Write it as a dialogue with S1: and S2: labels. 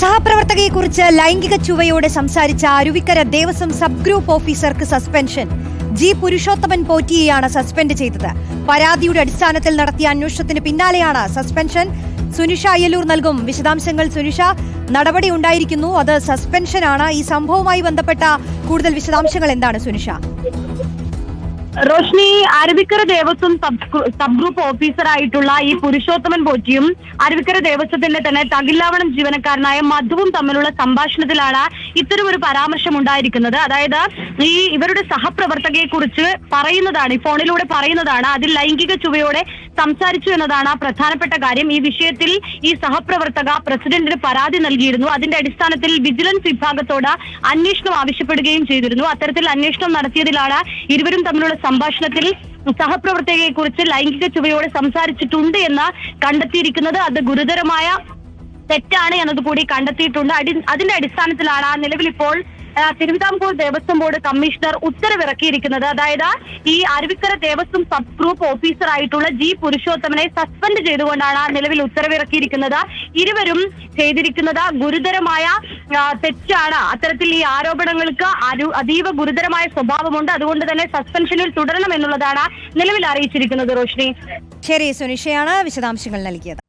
S1: സഹപ്രവർത്തകയെക്കുറിച്ച് ലൈംഗിക ചുവയോടെ സംസാരിച്ച Aruvikkara Devaswom sub group ഓഫീസർക്ക് സസ്പെൻഷൻ. ജി പുരുഷോത്തമൻ പോറ്റിയെയാണ് സസ്പെൻഡ് ചെയ്തത്. പരാതിയുടെ അടിസ്ഥാനത്തിൽ നടത്തിയ അന്വേഷണത്തിന് പിന്നാലെയാണ് സസ്പെൻഷൻ. സുനിഷ അയ്യലൂർ നൽകും വിശദാംശങ്ങൾ. സുനിഷ, നടപടി ഉണ്ടായിരിക്കുന്നു, അത് സസ്പെൻഷനാണ്. ഈ സംഭവവുമായി ബന്ധപ്പെട്ട കൂടുതൽ വിശദാംശങ്ങൾ എന്താണ് സുനിഷ?
S2: റോഷ്നി, അരുവിക്കര ദേവസ്വം സബ് ഗ്രൂപ്പ് ഓഫീസറായിട്ടുള്ള ഈ പുരുഷോത്തമൻ പോറ്റിയും അരുവിക്കര ദേവസ്വത്തിന്റെ തന്നെ തകില്ലാവണം ജീവനക്കാരനായ മധുവും തമ്മിലുള്ള സംഭാഷണത്തിലാണ് ഇത്തരമൊരു പരാമർശം ഉണ്ടായിരിക്കുന്നത്. അതായത് ഇവരുടെ സഹപ്രവർത്തകയെ കുറിച്ച് പറയുന്നതാണ്, ഈ ഫോണിലൂടെ പറയുന്നതാണ്. അതിൽ ലൈംഗിക ചുവയോടെ സംസാരിച്ചു എന്നതാണ് പ്രധാനപ്പെട്ട കാര്യം. ഈ വിഷയത്തിൽ ഈ സഹപ്രവർത്തക പ്രസിഡന്റിന് പരാതി നൽകിയിരുന്നു. അതിന്റെ അടിസ്ഥാനത്തിൽ വിജിലൻസ് വിഭാഗത്തോട് അന്വേഷണം ആവശ്യപ്പെടുകയും ചെയ്തിരുന്നു. അത്തരത്തിൽ അന്വേഷണം നടത്തിയതിലാണ് ഇരുവരും തമ്മിലുള്ള സംഭാഷണത്തിൽ സഹപ്രവർത്തകയെ കുറിച്ച് ലൈംഗിക ചുവയോടെ സംസാരിച്ചിട്ടുണ്ട് എന്ന് കണ്ടെത്തിയിരിക്കുന്നത്. അത് ഗുരുതരമായ തെറ്റാണ് എന്നതുകൂടി കണ്ടെത്തിയിട്ടുണ്ട്. അതിന്റെ അടിസ്ഥാനത്തിലാണ് നിലവിൽ ഇപ്പോൾ തിരുവിതാംകൂർ ദേവസ്വം ബോർഡ് കമ്മീഷണർ ഉത്തരവിറക്കിയിരിക്കുന്നത്. അതായത് ഈ അരുവിക്കര ദേവസ്വം സബ് ഗ്രൂപ്പ് ഓഫീസറായിട്ടുള്ള ജി പുരുഷോത്തമനെ സസ്പെൻഡ് ചെയ്തുകൊണ്ടാണ് നിലവിൽ ഉത്തരവിറക്കിയിരിക്കുന്നത്. ഇരുവരും ചെയ്തിരിക്കുന്നത് ഗുരുതരമായ തെറ്റാണ്. അത്തരത്തിൽ ഈ ആരോപണങ്ങൾക്ക് അതീവ ഗുരുതരമായ സ്വഭാവമുണ്ട്. അതുകൊണ്ട് തന്നെ സസ്പെൻഷനിൽ തുടരണം എന്നുള്ളതാണ് നിലവിൽ അറിയിച്ചിരിക്കുന്നത്. റോഷ്നി,
S1: ശരി, സുനിഷയാണ് വിശദാംശങ്ങൾ നൽകിയത്.